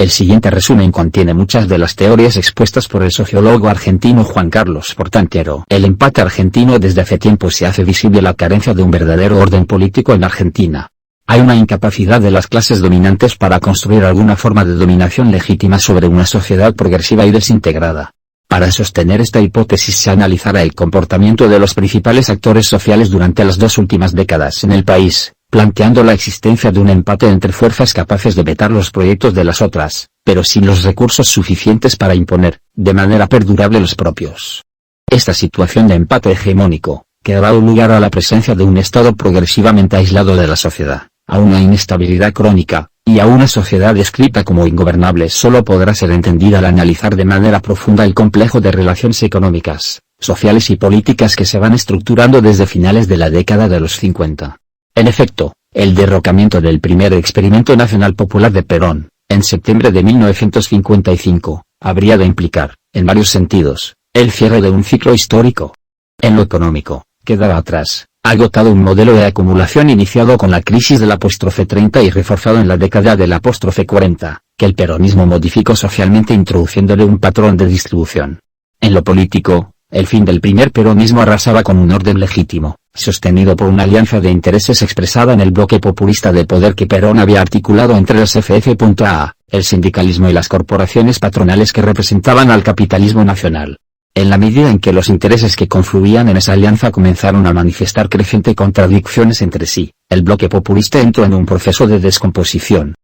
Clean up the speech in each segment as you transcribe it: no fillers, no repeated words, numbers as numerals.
El siguiente resumen contiene muchas de las teorías expuestas por el sociólogo argentino Juan Carlos Portantero. El empate argentino. Desde hace tiempo se hace visible la carencia de un verdadero orden político en Argentina. Hay una incapacidad de las clases dominantes para construir alguna forma de dominación legítima sobre una sociedad progresiva y desintegrada. Para sostener esta hipótesis se analizará el comportamiento de los principales actores sociales durante las 2 últimas décadas en el país, planteando la existencia de un empate entre fuerzas capaces de vetar los proyectos de las otras, pero sin los recursos suficientes para imponer, de manera perdurable, los propios. Esta situación de empate hegemónico, que ha dado lugar a la presencia de un Estado progresivamente aislado de la sociedad, a una inestabilidad crónica, y a una sociedad descrita como ingobernable, solo podrá ser entendida al analizar de manera profunda el complejo de relaciones económicas, sociales y políticas que se van estructurando desde finales de la década de los 50. En efecto, el derrocamiento del primer experimento nacional popular de Perón, en septiembre de 1955, habría de implicar, en varios sentidos, el cierre de un ciclo histórico. En lo económico, quedaba atrás, agotado un modelo de acumulación iniciado con la crisis del apóstrofe 30 y reforzado en la década del apóstrofe 40, que el peronismo modificó socialmente introduciéndole un patrón de distribución. En lo político, el fin del primer peronismo arrasaba con un orden legítimo, sostenido por una alianza de intereses expresada en el bloque populista de poder que Perón había articulado entre las FF.A, el sindicalismo y las corporaciones patronales que representaban al capitalismo nacional. En la medida en que los intereses que confluían en esa alianza comenzaron a manifestar crecientes contradicciones entre sí, el bloque populista entró en un proceso de descomposición.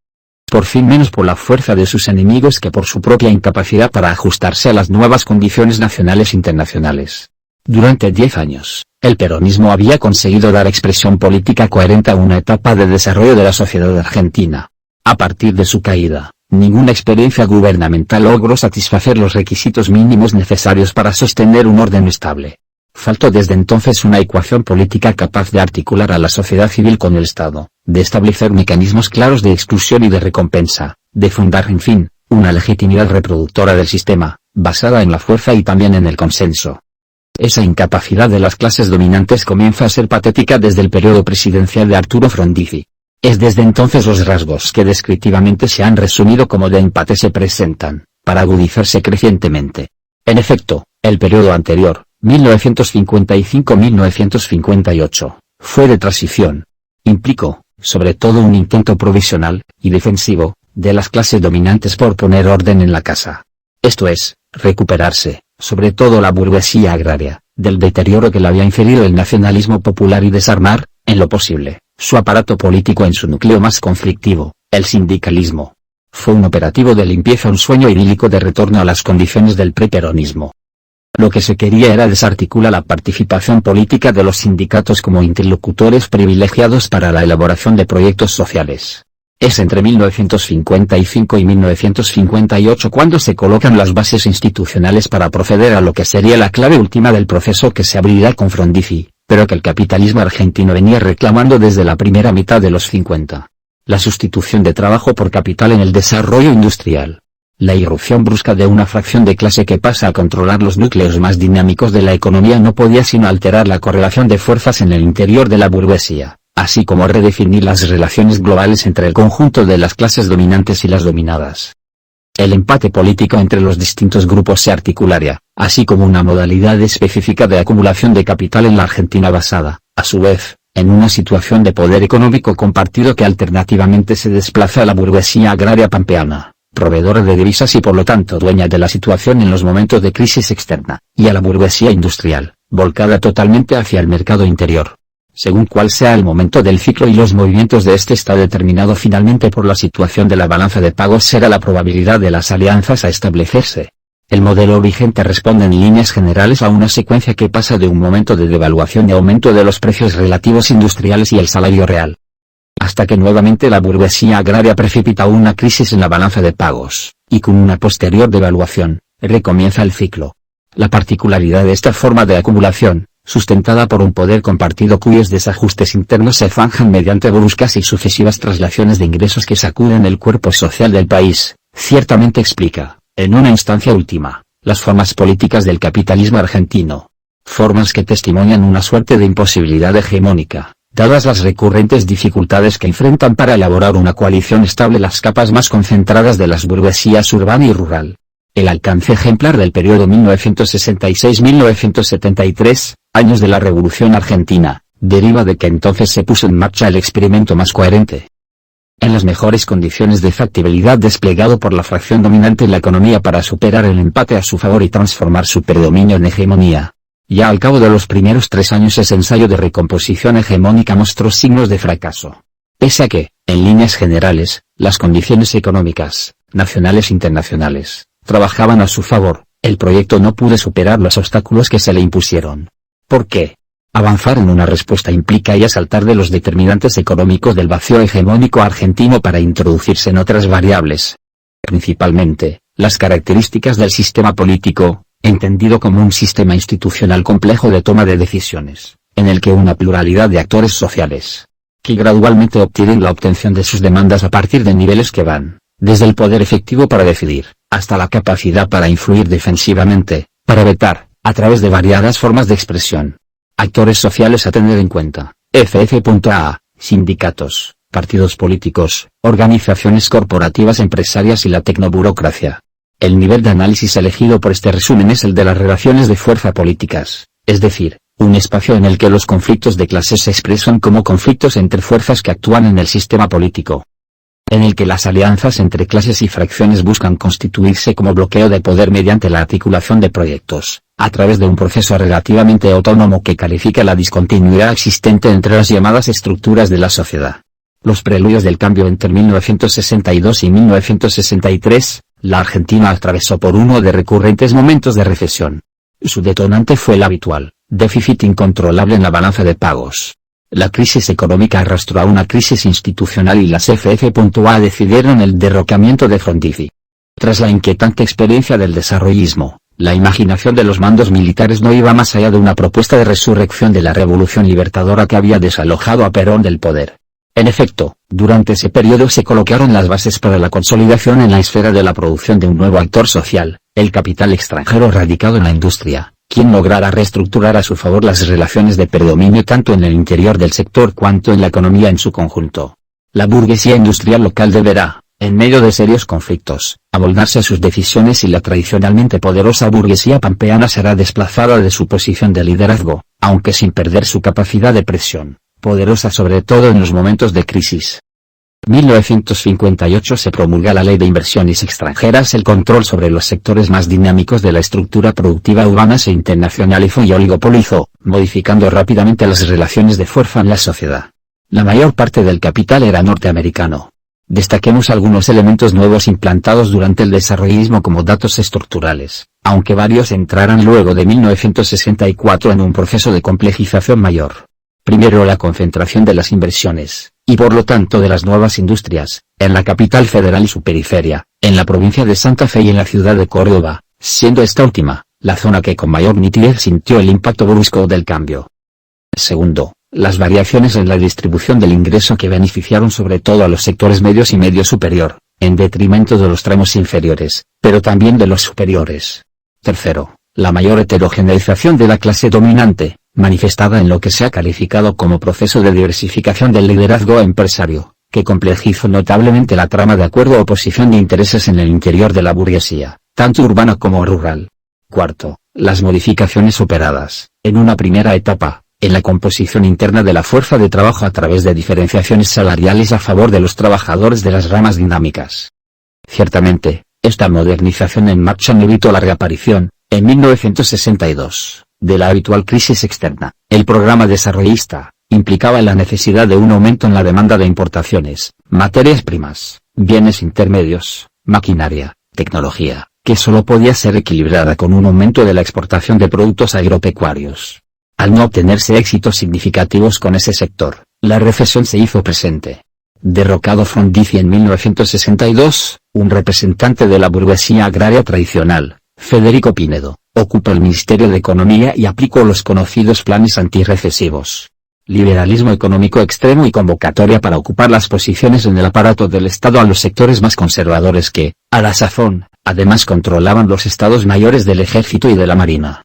Por fin, menos por la fuerza de sus enemigos que por su propia incapacidad para ajustarse a las nuevas condiciones nacionales e internacionales. Durante 10 años, el peronismo había conseguido dar expresión política coherente a una etapa de desarrollo de la sociedad argentina. A partir de su caída, ninguna experiencia gubernamental logró satisfacer los requisitos mínimos necesarios para sostener un orden estable. Faltó desde entonces una ecuación política capaz de articular a la sociedad civil con el Estado, de establecer mecanismos claros de exclusión y de recompensa, de fundar, en fin, una legitimidad reproductora del sistema, basada en la fuerza y también en el consenso. Esa incapacidad de las clases dominantes comienza a ser patética desde el periodo presidencial de Arturo Frondizi. Es desde entonces los rasgos que descriptivamente se han resumido como de empate se presentan, para agudizarse crecientemente. En efecto, el periodo anterior, 1955-1958, fue de transición. Implicó, sobre todo, un intento provisional, y defensivo, de las clases dominantes por poner orden en la casa. Esto es, recuperarse, sobre todo la burguesía agraria, del deterioro que le había inferido el nacionalismo popular y desarmar, en lo posible, su aparato político en su núcleo más conflictivo, el sindicalismo. Fue un operativo de limpieza, un sueño idílico de retorno a las condiciones del preperonismo. Lo que se quería era desarticular la participación política de los sindicatos como interlocutores privilegiados para la elaboración de proyectos sociales. Es entre 1955 y 1958 cuando se colocan las bases institucionales para proceder a lo que sería la clave última del proceso que se abrirá con Frondizi, pero que el capitalismo argentino venía reclamando desde la primera mitad de los 50. La sustitución de trabajo por capital en el desarrollo industrial. La irrupción brusca de una fracción de clase que pasa a controlar los núcleos más dinámicos de la economía no podía sino alterar la correlación de fuerzas en el interior de la burguesía, así como redefinir las relaciones globales entre el conjunto de las clases dominantes y las dominadas. El empate político entre los distintos grupos se articularía, así como una modalidad específica de acumulación de capital en la Argentina basada, a su vez, en una situación de poder económico compartido que alternativamente se desplaza a la burguesía agraria pampeana, proveedora de divisas y por lo tanto dueña de la situación en los momentos de crisis externa, y a la burguesía industrial, volcada totalmente hacia el mercado interior. Según cuál sea el momento del ciclo y los movimientos de este está determinado finalmente por la situación de la balanza de pagos, será la probabilidad de las alianzas a establecerse. El modelo vigente responde en líneas generales a una secuencia que pasa de un momento de devaluación y aumento de los precios relativos industriales y el salario real, hasta que nuevamente la burguesía agraria precipita una crisis en la balanza de pagos, y con una posterior devaluación, recomienza el ciclo. La particularidad de esta forma de acumulación, sustentada por un poder compartido cuyos desajustes internos se zanjan mediante bruscas y sucesivas traslaciones de ingresos que sacuden el cuerpo social del país, ciertamente explica, en una instancia última, las formas políticas del capitalismo argentino. Formas que testimonian una suerte de imposibilidad hegemónica, Dadas las recurrentes dificultades que enfrentan para elaborar una coalición estable las capas más concentradas de las burguesías urbana y rural. El alcance ejemplar del periodo 1966-1973, años de la Revolución Argentina, deriva de que entonces se puso en marcha el experimento más coherente, en las mejores condiciones de factibilidad desplegado por la fracción dominante en la economía para superar el empate a su favor y transformar su predominio en hegemonía. Ya al cabo de los primeros 3 años ese ensayo de recomposición hegemónica mostró signos de fracaso. Pese a que, en líneas generales, las condiciones económicas, nacionales e internacionales, trabajaban a su favor, el proyecto no pudo superar los obstáculos que se le impusieron. ¿Por qué? Avanzar en una respuesta implica ya saltar de los determinantes económicos del vacío hegemónico argentino para introducirse en otras variables. Principalmente, las características del sistema político, entendido como un sistema institucional complejo de toma de decisiones, en el que una pluralidad de actores sociales, que gradualmente obtienen la obtención de sus demandas a partir de niveles que van, desde el poder efectivo para decidir, hasta la capacidad para influir defensivamente, para vetar, a través de variadas formas de expresión. Actores sociales a tener en cuenta, FF.A, sindicatos, partidos políticos, organizaciones corporativas empresarias y la tecnoburocracia. El nivel de análisis elegido por este resumen es el de las relaciones de fuerza políticas, es decir, un espacio en el que los conflictos de clases se expresan como conflictos entre fuerzas que actúan en el sistema político, en el que las alianzas entre clases y fracciones buscan constituirse como bloqueo de poder mediante la articulación de proyectos, a través de un proceso relativamente autónomo que califica la discontinuidad existente entre las llamadas estructuras de la sociedad. Los preludios del cambio entre 1962 y 1963, la Argentina atravesó por uno de recurrentes momentos de recesión. Su detonante fue el habitual, déficit incontrolable en la balanza de pagos. La crisis económica arrastró a una crisis institucional y las FF.A decidieron el derrocamiento de Frondizi. Tras la inquietante experiencia del desarrollismo, la imaginación de los mandos militares no iba más allá de una propuesta de resurrección de la revolución libertadora que había desalojado a Perón del poder. En efecto, durante ese periodo se colocaron las bases para la consolidación en la esfera de la producción de un nuevo actor social, el capital extranjero radicado en la industria, quien lograra reestructurar a su favor las relaciones de predominio tanto en el interior del sector cuanto en la economía en su conjunto. La burguesía industrial local deberá, en medio de serios conflictos, amoldarse a sus decisiones y la tradicionalmente poderosa burguesía pampeana será desplazada de su posición de liderazgo, aunque sin perder su capacidad de presión, poderosa sobre todo en los momentos de crisis. 1958 se promulga la Ley de Inversiones Extranjeras. El control sobre los sectores más dinámicos de la estructura productiva urbana se internacionalizó y oligopolizó, modificando rápidamente las relaciones de fuerza en la sociedad. La mayor parte del capital era norteamericano. Destaquemos algunos elementos nuevos implantados durante el desarrollismo como datos estructurales, aunque varios entraran luego de 1964 en un proceso de complejización mayor. Primero la concentración de las inversiones, y por lo tanto de las nuevas industrias, en la capital federal y su periferia, en la provincia de Santa Fe y en la ciudad de Córdoba, siendo esta última, la zona que con mayor nitidez sintió el impacto brusco del cambio. Segundo, las variaciones en la distribución del ingreso que beneficiaron sobre todo a los sectores medios y medio superior, en detrimento de los tramos inferiores, pero también de los superiores. Tercero, la mayor heterogeneización de la clase dominante, manifestada en lo que se ha calificado como proceso de diversificación del liderazgo empresario, que complejizó notablemente la trama de acuerdo o oposición de intereses en el interior de la burguesía, tanto urbana como rural. Cuarto, las modificaciones operadas, en una primera etapa, en la composición interna de la fuerza de trabajo a través de diferenciaciones salariales a favor de los trabajadores de las ramas dinámicas. Ciertamente, esta modernización en marcha no evitó la reaparición, en 1962, de la habitual crisis externa. El programa desarrollista implicaba la necesidad de un aumento en la demanda de importaciones, materias primas, bienes intermedios, maquinaria, tecnología, que solo podía ser equilibrada con un aumento de la exportación de productos agropecuarios. Al no obtenerse éxitos significativos con ese sector, la recesión se hizo presente. Derrocado Frondizi en 1962, un representante de la burguesía agraria tradicional, Federico Pinedo, ocupó el Ministerio de Economía y aplicó los conocidos planes antirrecesivos. Liberalismo económico extremo y convocatoria para ocupar las posiciones en el aparato del Estado a los sectores más conservadores que, a la sazón, además controlaban los estados mayores del Ejército y de la Marina.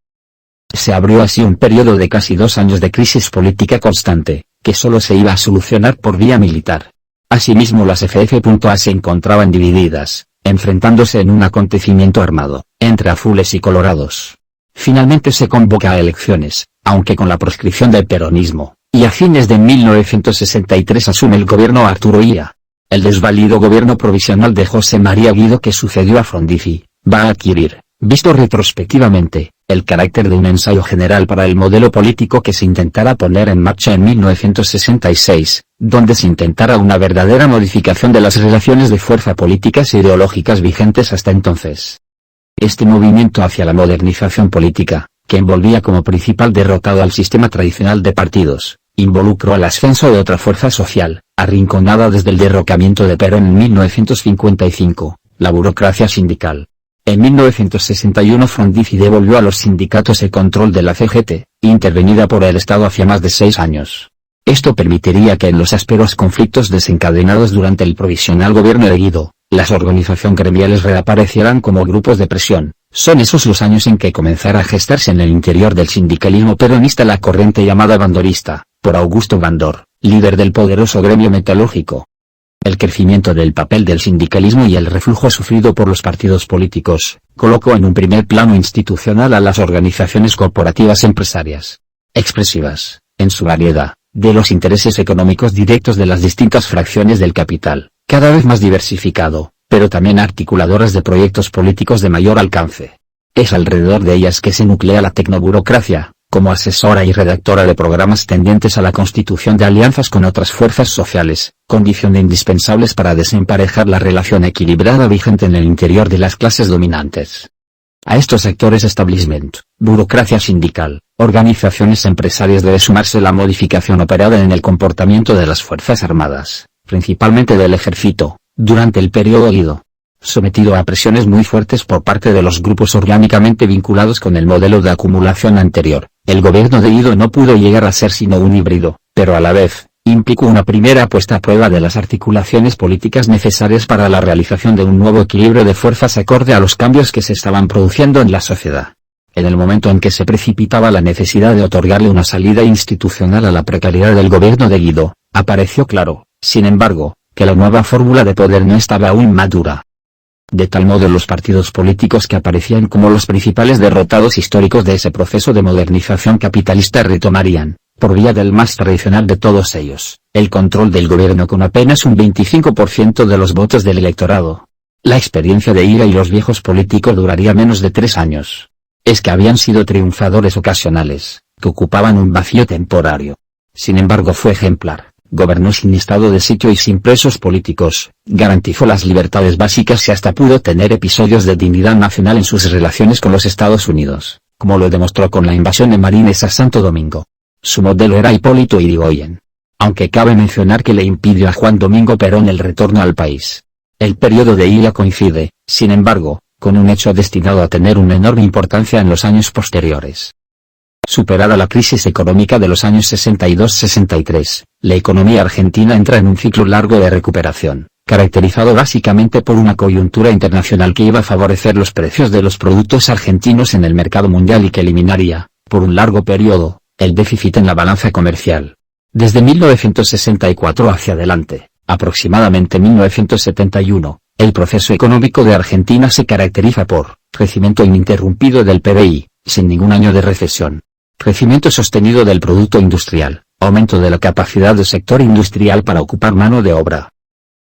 Se abrió así un periodo de casi 2 años de crisis política constante, que solo se iba a solucionar por vía militar. Asimismo las FF.A se encontraban divididas, enfrentándose en un acontecimiento armado, entre azules y colorados. Finalmente se convoca a elecciones, aunque con la proscripción del peronismo, y a fines de 1963 asume el gobierno Arturo Illia. El desvalido gobierno provisional de José María Guido que sucedió a Frondizi, va a adquirir, visto retrospectivamente, el carácter de un ensayo general para el modelo político que se intentara poner en marcha en 1966, donde se intentara una verdadera modificación de las relaciones de fuerza políticas e ideológicas vigentes hasta entonces. Este movimiento hacia la modernización política, que envolvía como principal derrotado al sistema tradicional de partidos, involucró al ascenso de otra fuerza social, arrinconada desde el derrocamiento de Perón en 1955, la burocracia sindical. En 1961 Frondizi devolvió a los sindicatos el control de la CGT, intervenida por el Estado hacía más de 6 años. Esto permitiría que en los ásperos conflictos desencadenados durante el provisional gobierno de Guido, las organizaciones gremiales reaparecieran como grupos de presión. Son esos los años en que comenzará a gestarse en el interior del sindicalismo peronista la corriente llamada bandorista, por Augusto Bandor, líder del poderoso gremio metalúrgico. El crecimiento del papel del sindicalismo y el reflujo sufrido por los partidos políticos, colocó en un primer plano institucional a las organizaciones corporativas empresarias, expresivas, en su variedad, de los intereses económicos directos de las distintas fracciones del capital, cada vez más diversificado, pero también articuladoras de proyectos políticos de mayor alcance. Es alrededor de ellas que se nuclea la tecnoburocracia, como asesora y redactora de programas tendientes a la constitución de alianzas con otras fuerzas sociales, condición indispensables para desemparejar la relación equilibrada vigente en el interior de las clases dominantes. A estos sectores establishment, burocracia sindical, organizaciones empresarias debe sumarse la modificación operada en el comportamiento de las Fuerzas Armadas, principalmente del Ejército, durante el periodo Guido. Sometido a presiones muy fuertes por parte de los grupos orgánicamente vinculados con el modelo de acumulación anterior, el gobierno de Guido no pudo llegar a ser sino un híbrido, pero a la vez, implicó una primera puesta a prueba de las articulaciones políticas necesarias para la realización de un nuevo equilibrio de fuerzas acorde a los cambios que se estaban produciendo en la sociedad. En el momento en que se precipitaba la necesidad de otorgarle una salida institucional a la precariedad del gobierno de Guido, apareció claro, sin embargo, que la nueva fórmula de poder no estaba aún madura. De tal modo los partidos políticos que aparecían como los principales derrotados históricos de ese proceso de modernización capitalista retomarían, por vía del más tradicional de todos ellos, el control del gobierno con apenas un 25% de los votos del electorado. La experiencia de Illia y los viejos políticos duraría menos de 3 años. Es que habían sido triunfadores ocasionales, que ocupaban un vacío temporario. Sin embargo fue ejemplar. Gobernó sin estado de sitio y sin presos políticos, garantizó las libertades básicas y hasta pudo tener episodios de dignidad nacional en sus relaciones con los Estados Unidos, como lo demostró con la invasión de marines a Santo Domingo. Su modelo era Hipólito Yrigoyen. Aunque cabe mencionar que le impidió a Juan Domingo Perón el retorno al país. El periodo de Illia coincide, sin embargo, con un hecho destinado a tener una enorme importancia en los años posteriores. Superada la crisis económica de los años 62-63, la economía argentina entra en un ciclo largo de recuperación, caracterizado básicamente por una coyuntura internacional que iba a favorecer los precios de los productos argentinos en el mercado mundial y que eliminaría, por un largo periodo, el déficit en la balanza comercial. Desde 1964 hacia adelante, aproximadamente 1971, el proceso económico de Argentina se caracteriza por crecimiento ininterrumpido del PBI, sin ningún año de recesión. Crecimiento sostenido del producto industrial, aumento de la capacidad del sector industrial para ocupar mano de obra.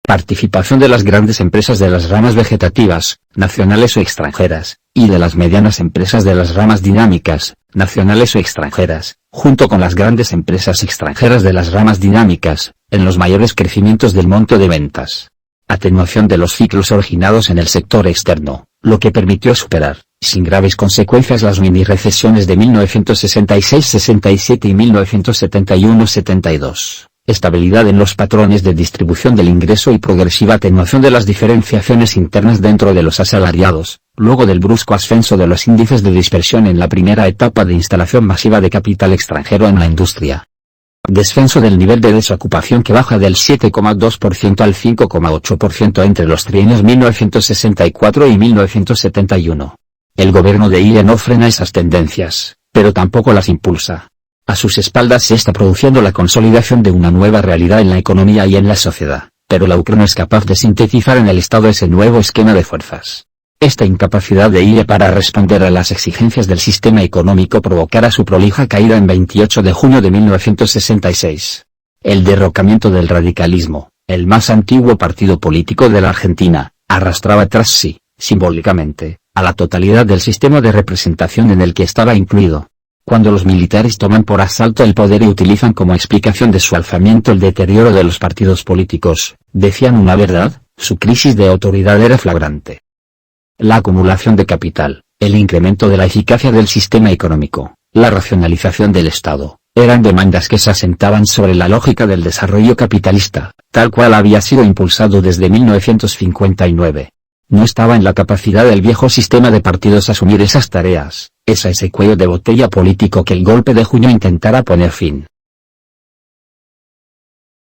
Participación de las grandes empresas de las ramas vegetativas, nacionales o extranjeras, y de las medianas empresas de las ramas dinámicas, nacionales o extranjeras, junto con las grandes empresas extranjeras de las ramas dinámicas, en los mayores crecimientos del monto de ventas. Atenuación de los ciclos originados en el sector externo, lo que permitió superar, sin graves consecuencias, las mini-recesiones de 1966-67 y 1971-72. Estabilidad en los patrones de distribución del ingreso y progresiva atenuación de las diferenciaciones internas dentro de los asalariados, luego del brusco ascenso de los índices de dispersión en la primera etapa de instalación masiva de capital extranjero en la industria. Descenso del nivel de desocupación que baja del 7,2% al 5,8% entre los trienios 1964 y 1971. El gobierno de Illia no frena esas tendencias, pero tampoco las impulsa. A sus espaldas se está produciendo la consolidación de una nueva realidad en la economía y en la sociedad, pero la UCR no es capaz de sintetizar en el Estado ese nuevo esquema de fuerzas. Esta incapacidad de ella para responder a las exigencias del sistema económico provocará su prolija caída en 28 de junio de 1966. El derrocamiento del radicalismo, el más antiguo partido político de la Argentina, arrastraba tras sí, simbólicamente, a la totalidad del sistema de representación en el que estaba incluido. Cuando los militares toman por asalto el poder y utilizan como explicación de su alzamiento el deterioro de los partidos políticos, decían una verdad, su crisis de autoridad era flagrante. La acumulación de capital, el incremento de la eficacia del sistema económico, la racionalización del Estado, eran demandas que se asentaban sobre la lógica del desarrollo capitalista, tal cual había sido impulsado desde 1959. No estaba en la capacidad del viejo sistema de partidos asumir esas tareas, ese cuello de botella político que el golpe de junio intentara poner fin.